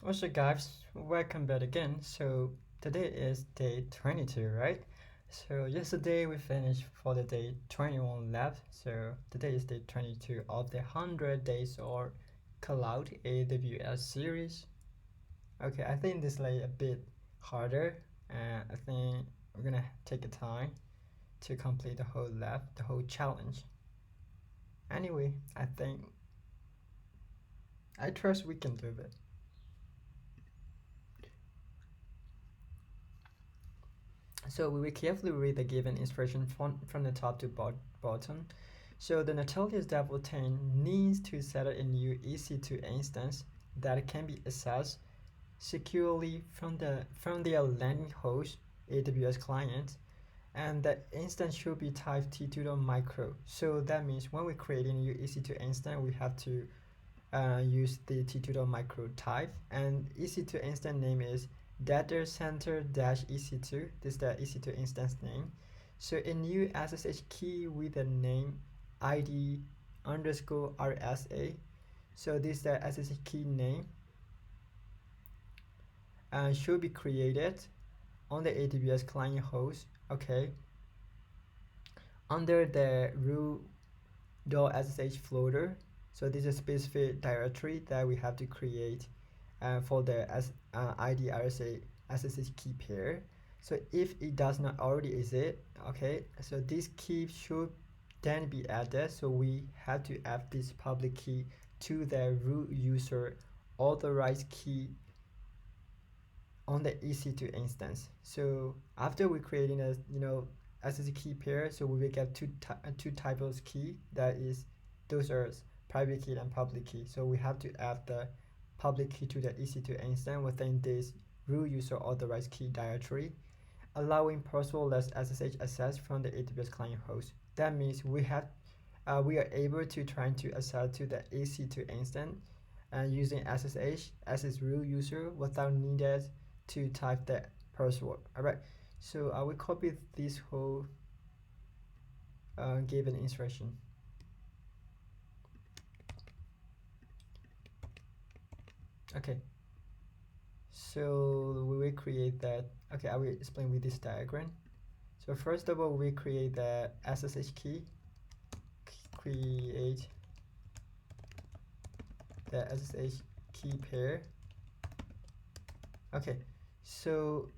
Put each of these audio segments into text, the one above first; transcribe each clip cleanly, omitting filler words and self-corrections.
What's up guys, welcome back again. So today is day 22, right? So yesterday we finished for the day 21 lab. So today is day 22 of the 100 days or cloud AWS series. Okay, I think this is like a bit harder, and I think we're gonna take the time to complete the whole lab, the whole challenge. Anyway, I trust we can do it. So we will carefully read the given instruction from the top to bottom. So the Nautilus Dev Routine needs to set up a new EC2 instance that can be accessed securely from their landing host AWS client, and the instance should be type t2.micro. So that means when we create a new EC2 instance, we have to use the t2.micro type, and EC2 instance name is data center -ec2. This is the EC2 instance name. So a new SSH key with the name ID underscore RSA. So this is the SSH key name and should be created on the AWS client host. Okay. Under the root.ssh folder. So this is a specific directory that we have to create for the ID RSA SSH key pair. So if it does not already exist, okay, so this key should then be added. So we have to add this public key to the root user authorized key on the EC2 instance. So after we creating a SSH key pair, so we will get two types of key. Those are private key and public key. So we have to add the public key to the EC2 instance within this root user authorized key directory, allowing passwordless SSH access from the AWS client host. That means we are able to try to access to the EC2 instance and using SSH as its root user without needed to type the password. Alright, so I will copy this whole given instruction. Okay, so we will create that. Okay, I will explain with this diagram. So first of all, we create the SSH key, create the SSH key pair. Okay, so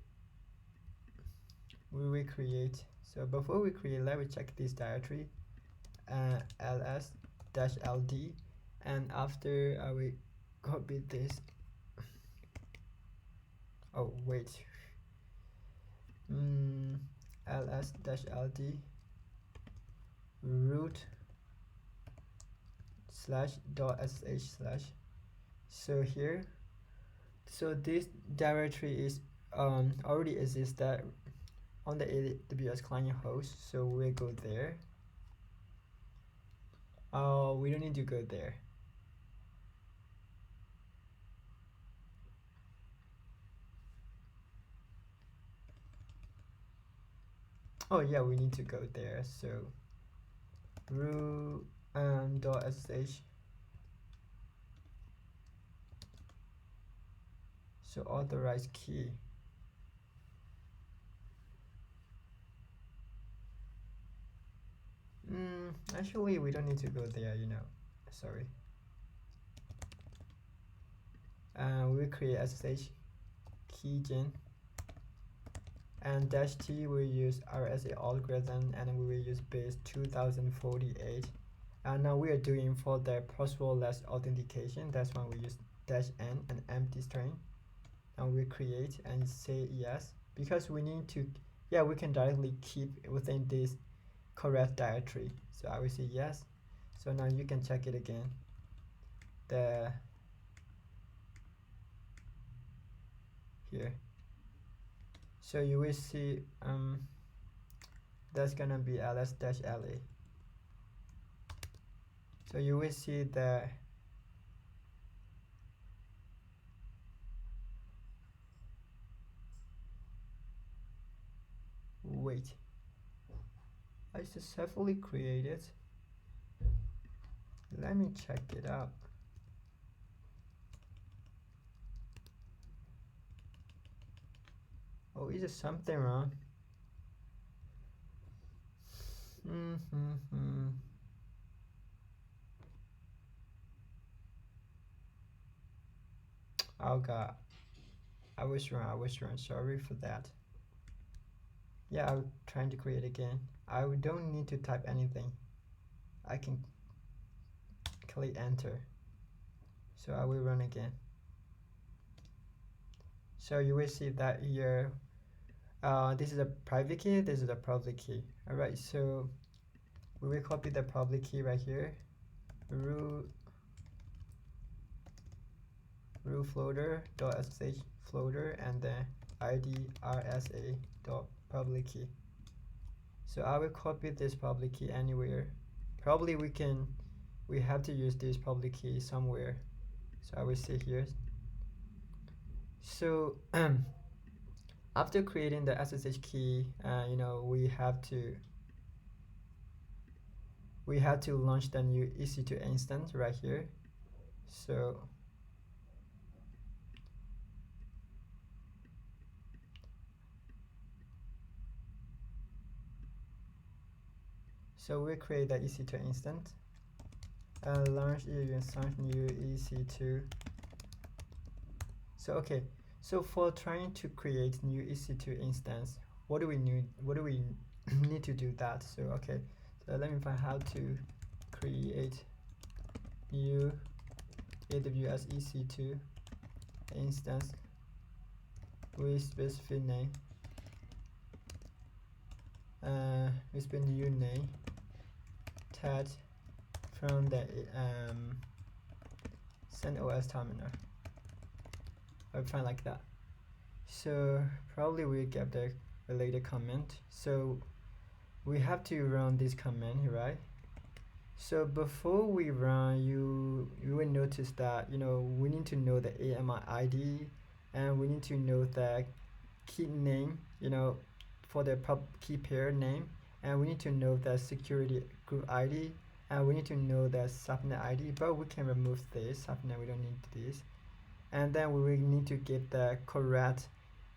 we will create. So before we create, let me check this directory, ls-ld, and after I will copy this. Oh wait, ls-ld root /.sh/. So here, so this directory is already existed on the AWS client host, so we'll go there. We don't need to go there. Oh yeah, we need to go there. So root .sh. So authorized key. Actually, we don't need to go there. Sorry. We create SSH Keygen, and -t we use RSA algorithm, and we will use base 2048. And now we are doing for the passwordless authentication. That's when we use -n and empty string, and we create and say yes, because we need to. Yeah, we can directly keep within this correct directory. So I will say yes. So now you can check it again. Here. So you will see that's gonna be ls-la. So you will see the wait. I successfully created. Let me check it out. is there something wrong? Oh god, I was wrong, sorry for that. Yeah, I'm trying to create again. I don't need to type anything. I can click enter. So I will run again. So you will see that here, this is a private key, this is a public key. Alright, so we will copy the public key right here. Root floater dot ssh floater and then id rsa dot public key. So I will copy this public key anywhere. Probably we have to use this public key somewhere. So I will say here. So after creating the SSH key, you know, we have to launch the new EC2 instance right here. So we create the EC2 instance, launch instance new EC2. So okay, so for trying to create new EC2 instance, what do we need? What do we need to do that? So okay, so let me find how to create new AWS EC2 instance with specific name, with the new name tag from the CentOS terminal. I'll find like that. So probably we get the related comment. So we have to run this command, right? So before we run, you will notice that, you know, we need to know the AMI ID and we need to know the key name, you know, for the pub key pair name, and we need to know the security group ID, and we need to know the subnet ID, but we can remove this subnet, we don't need this. And then we will need to give the correct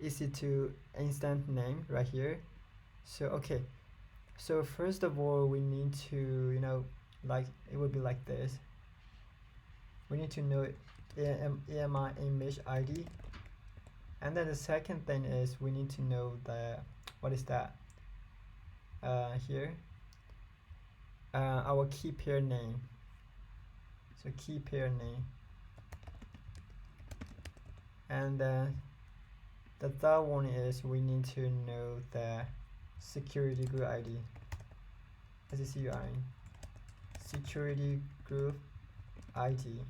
EC2 instance name right here. So okay, so first of all we need to, you know, like it would be like this. We need to know AMI image ID, and then the second thing is we need to know the, what is that, here, our key pair name. So key pair name, and then the third one is we need to know the security group ID, SSH security group ID.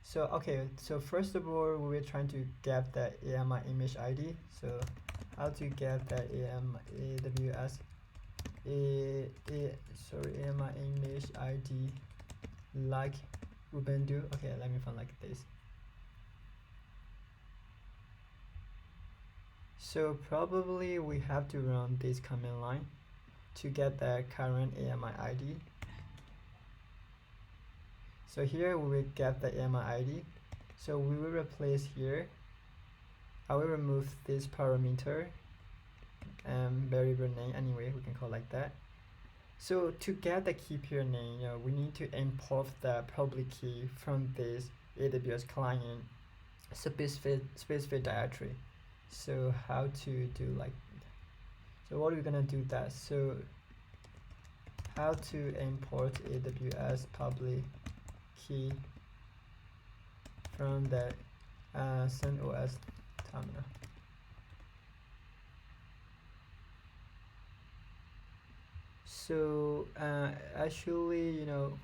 So okay, so first of all we're trying to get the AMI image ID. So how to get the AWS AMI image ID like Ubuntu. Okay, let me find like this. So probably we have to run this command line to get the current AMI ID. So here we will get the AMI ID. So we will replace here. I will remove this parameter and variable name. Anyway, we can call like that. So to get the key pair name, you know, we need to import the public key from this AWS client specific directory. So how to do like, so what are we gonna do that? So how to import AWS public key from the CentOS terminal. So actually, you know,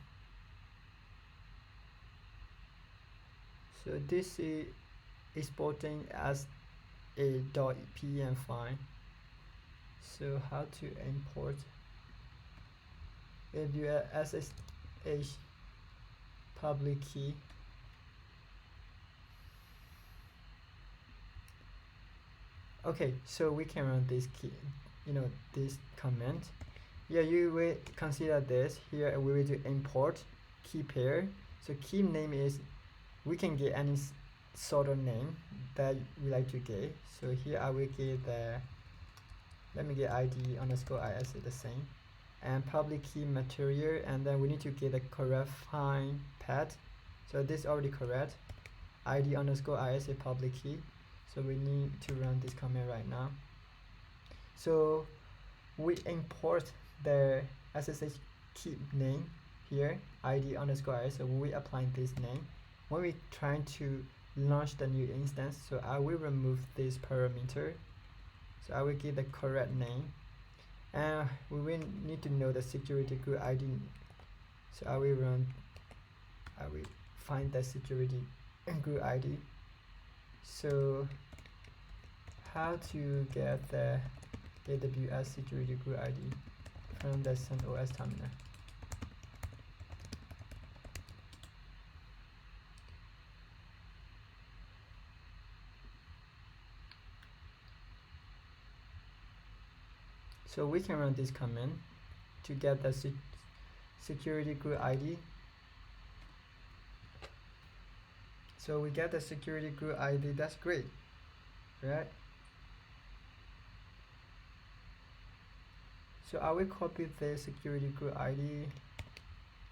so this is exporting as a .pem file. So how to import AWS SSH public key. Okay, so we can run this key, you know, this command. Yeah, you will consider this. Here we will do import key pair. So key name is, we can get any sort of name that we like to give. So here I will give the, let me get ID underscore ISA the same, and public key material, and then we need to get the correct find path. So this is already correct, ID underscore ISA public key. So we need to run this command right now. So we import the SSH key name here, ID underscore ISA. We apply this name when we trying to launch the new instance. So I will remove this parameter. So I will give the correct name, and we will need to know the security group ID. So I will find the security group ID. So how to get the AWS security group ID from the CentOS terminal. So we can run this command to get the security group ID. So we get the security group ID. That's great, right? So I will copy the security group ID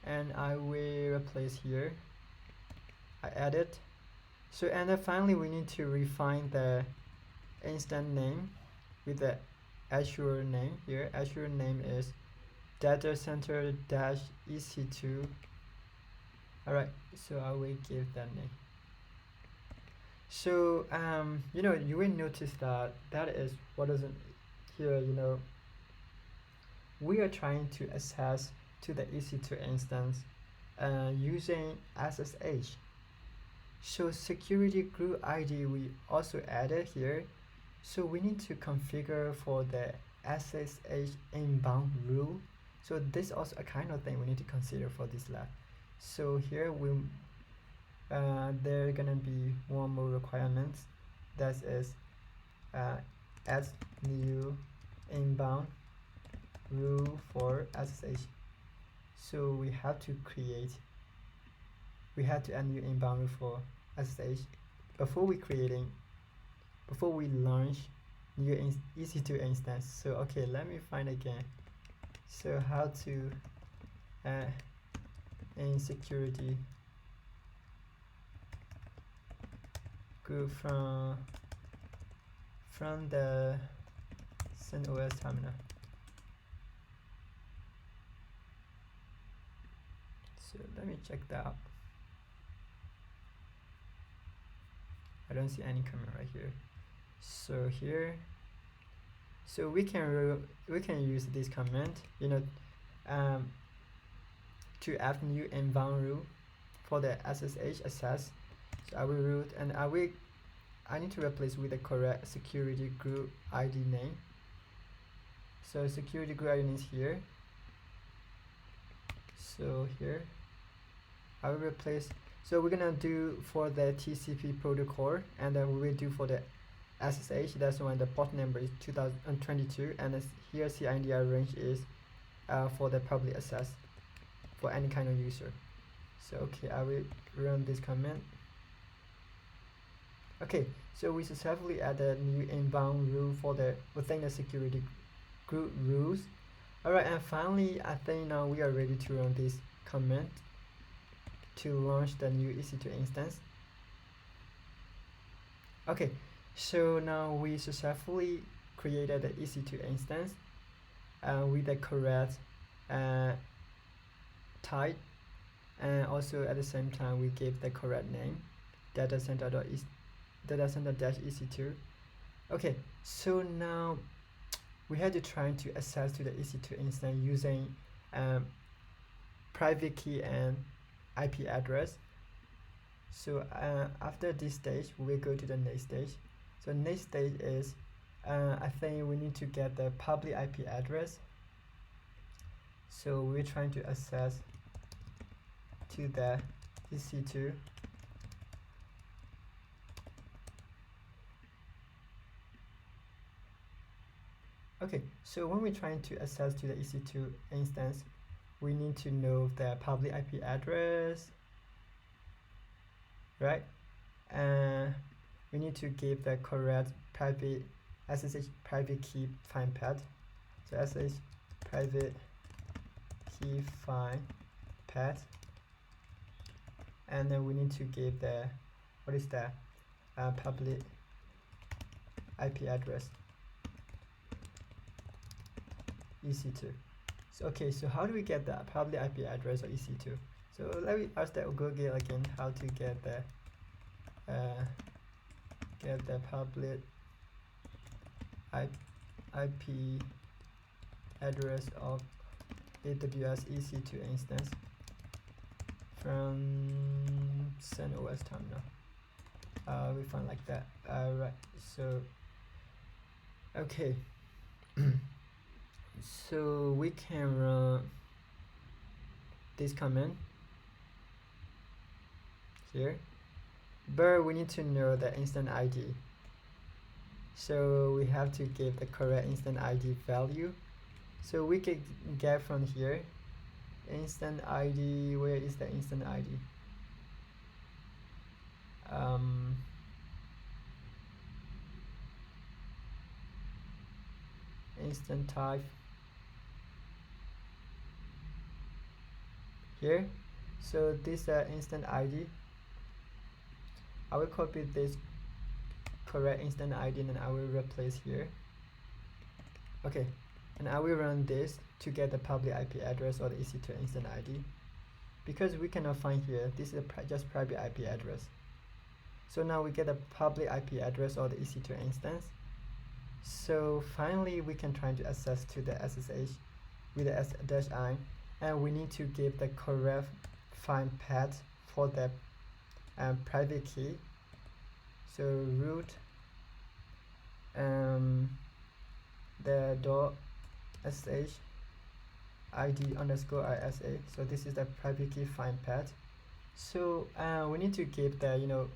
and I will replace here. I add it. So and then finally we need to refine the instance name with the Azure name here. Azure name is data center -EC2. Alright, so I will give that name. So you know, you will notice that is what isn't here. You know, we are trying to access to the EC2 instance using SSH. So security group ID we also added here. So we need to configure for the SSH inbound rule. So this also a kind of thing we need to consider for this lab. So here we there gonna be one more requirements, that is add new inbound rule for SSH. So we have to add new inbound rule for SSH before we launch new EC2 instance. So okay, let me find again. So how to in security group from the CentOS terminal. So let me check that out. I don't see any command right here. So here, so we can use this command, you know, to add new inbound rule for the SSH access. So I will root and I need to replace with the correct security group ID name. So security group ID is here. So here I will replace. So we're gonna do for the TCP protocol, and then we will do for the SSH. That's when the port number is 2022, and here CIDR range is for the public access for any kind of user. So okay, I will run this command. Okay, so we successfully added new inbound rule for the within the security group rules. Alright, and finally I think now we are ready to run this command to launch the new EC2 instance. Okay, so now we successfully created the EC2 instance with the correct type, and also at the same time we gave the correct name, datacenter-EC2. Okay, so now we had to try to access to the EC2 instance using private key and IP address. So after this stage we will go to the next stage. So next stage is I think we need to get the public IP address. So we're trying to access to the EC2. Okay, so when we're trying to access to the EC2 instance, we need to know the public IP address, right? And need to give the correct private SSH private key find path. So SSH private key find path, and then we need to give the what is that public IP address EC2. So okay, so how do we get the public IP address of EC2? So let me ask that Google again how to get the public IP address of AWS EC2 instance from CentOS terminal. We find like that. Right. So okay. So we can run this command here, but we need to know the instance ID. So we have to give the correct instance ID value. So we can get from here instance ID. Where is the instance ID? Instance type here. So this instance ID, I will copy this correct instance ID and I will replace here. Okay, and I will run this to get the public IP address or the EC2 instance ID, because we cannot find here. This is just private IP address. So now we get the public IP address or the EC2 instance. So finally we can try to access to the SSH with the s-i, and we need to give the correct find path for the private key. So root the .sh id underscore isa. So this is the private key find path. So we need to give the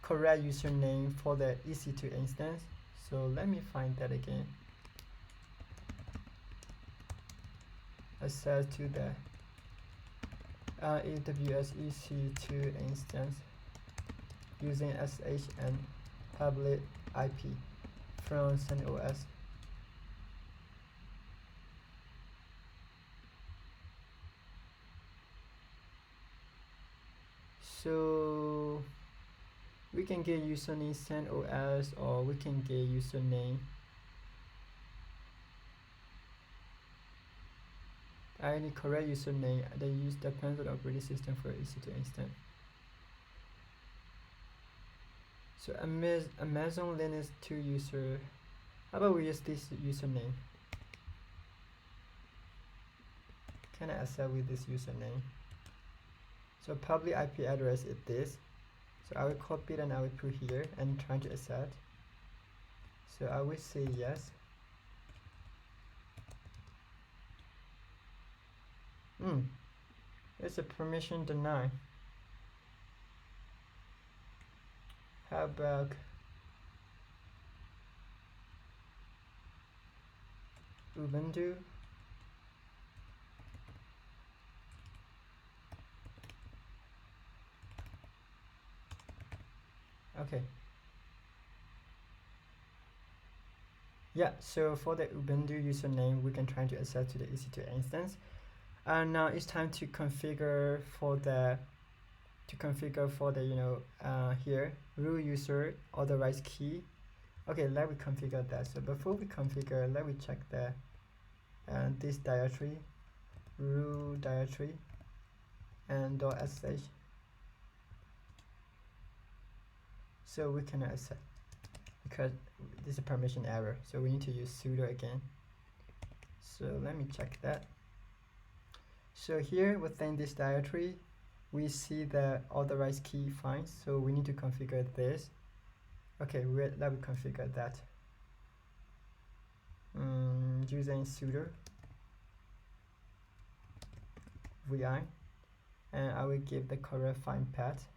correct username for the EC2 instance. So let me find that again. Access to the AWS EC2 instance using SSH and public IP from CentOS. So we can get username CentOS, or we can get username any correct username that use depends on operating system for EC2 instance. So Amazon Linux 2 user, how about we use this username? Can I access with this username? So public IP address is this. So I will copy it and I will put here and try to access. So I will say yes. It's a permission denied. How about Ubuntu? Okay. Yeah, so for the Ubuntu username, we can try to access to the EC2 instance. And now it's time to configure for the here root user authorized key. Okay, let me configure that. So before we configure, let me check the this directory, root directory, and .sh. So we cannot access because this is a permission error. So we need to use sudo again. So let me check that. So here within this directory, we see the authorized key finds. So we need to configure this. Okay, let me configure that. Using sudo vi, and I will give the correct find path,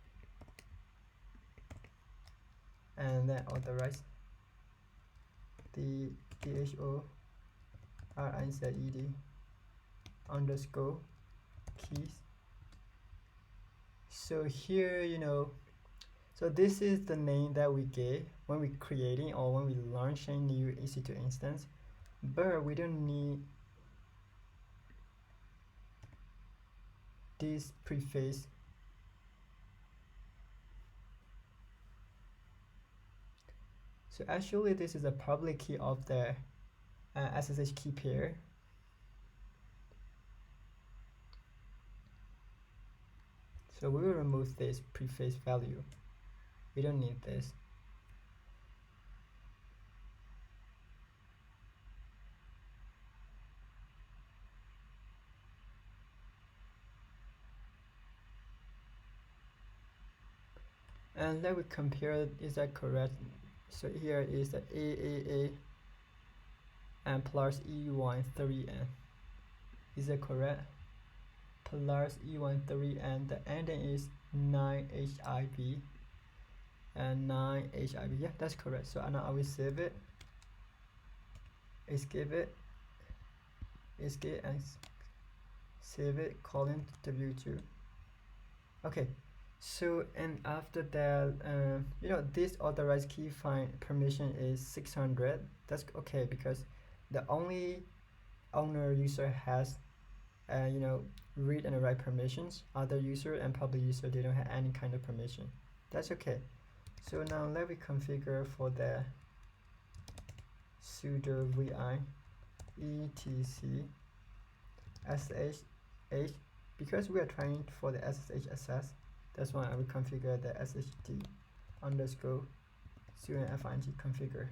and then authorize the DHORIZED underscore keys. So here So this is the name that we gave when we creating or when we launch a new EC2 instance, but we don't need this preface. So actually this is a public key of the SSH key pair. So we will remove this preface value. We don't need this. And let me compare, is that correct? So here is the AAA and plus E13N. Is that correct? Plus E13N, the ending is 9HIB and 9HIB. Yeah, that's correct. So now I will save it, escape it, escape and save it, colon W2. Okay. So and after that, you know, this authorized key find permission is 600. That's okay because the only owner user has, you know, read and write permissions. Other user and public user, they don't have any kind of permission. That's okay. So now let me configure for the sudo vi etc ssh, because we are trying for the ssh access. That's why I will configure the sshd underscore sudo configure.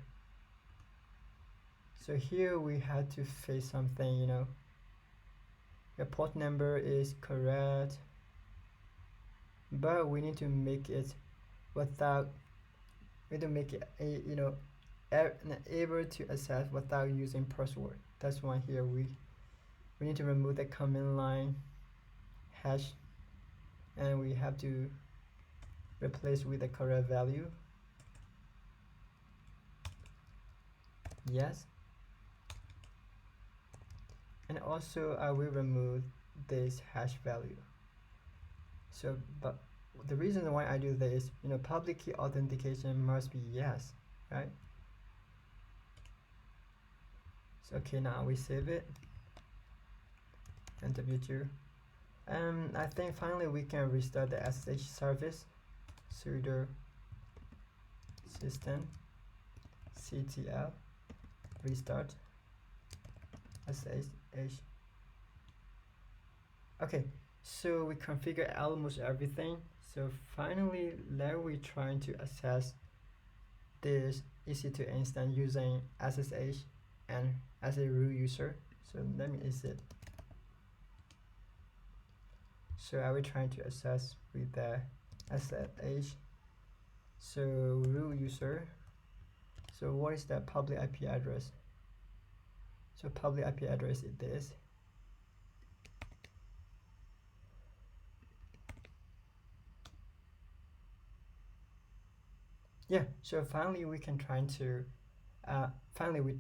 So here we had to face something, you know, your port number is correct, but we need to make it without, we need to make it a, you know, able to access without using password. That's why here we need to remove the command line hash, and we have to replace with the correct value. Yes. And also I will remove this hash value. So, but the reason why I do this, you know, public key authentication must be yes, right? So okay, now we save it and W2. I think finally we can restart the SSH service. Sudo system ctl restart SSH. Okay, so we configure almost everything. So finally, let we trying to access this EC2 instance using SSH and as a root user. So let me exit. So I will try to access with the SSH. So root user. So what is the public IP address? So public IP address is this. Yeah, so finally we can try to finally we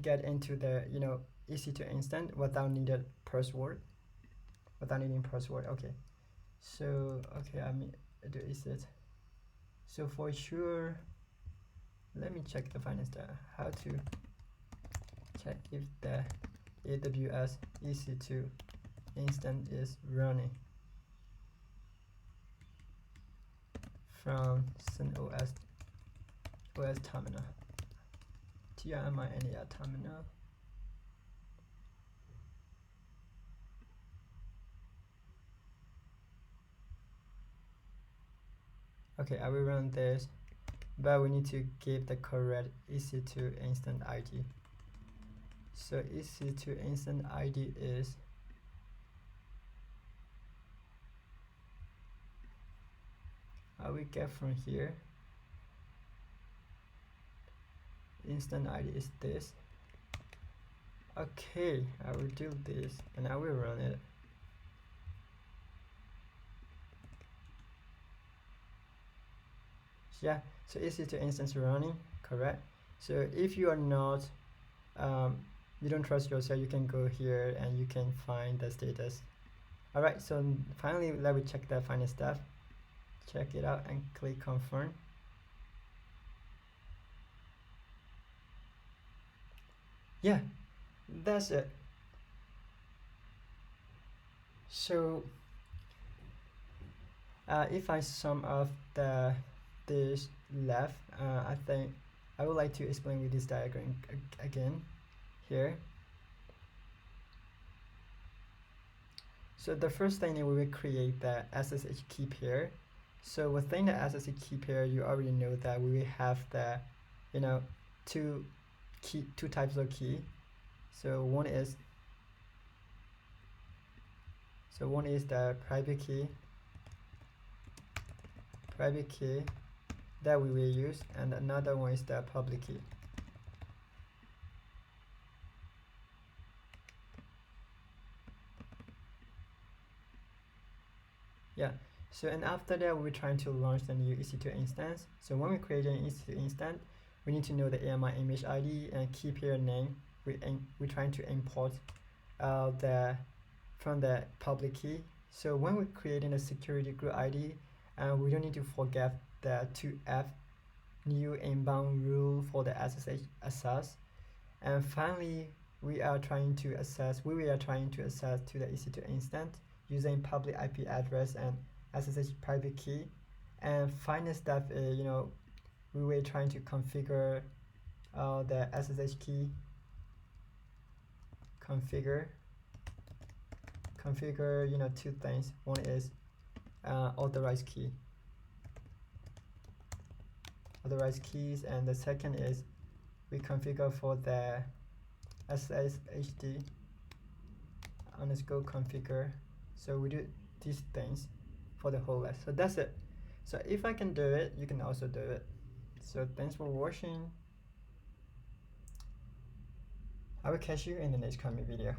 get into the, you know, EC2 instance without needed password, without needing password. Okay, so okay, I mean do exit. So for sure, let me check the finance data. How to check if the AWS EC2 instance is running from CentOS OS terminal, TRMINER terminal. Okay, I will run this, but we need to give the correct EC2 instance ID. So EC2 instance ID is I will get from here. Instance ID is this. Okay, I will do this and I will run it. Yeah, so EC2 instance running, correct? So if you are not, you don't trust yourself, you can go here and you can find the status. Alright, so finally let me check the final stuff. check it out and click confirm. Yeah, that's it. So if I sum up this left, I think I would like to explain with this diagram again here. So the first thing is we will create the SSH key pair. So within the SSH key pair, you already know that we will have the, two types of key. So one is the private key that we will use, and another one is the public key. Yeah, so and after that we're trying to launch the new EC2 instance. So when we create an EC2 instance, we need to know the AMI image ID and key pair name. We're trying to import from the public key. So when we're creating a security group ID, we don't need to forget the 2F new inbound rule for the SSH access. And finally, we are trying to access to the EC2 instance using public IP address and SSH private key. And final step is, we were trying to configure the SSH key. Configure, two things. One is authorized keys, and the second is we configure for the SSHD _configure. So we do these things for the whole list. So that's it. So if I can do it, you can also do it. So thanks for watching. I will catch you in the next coming video.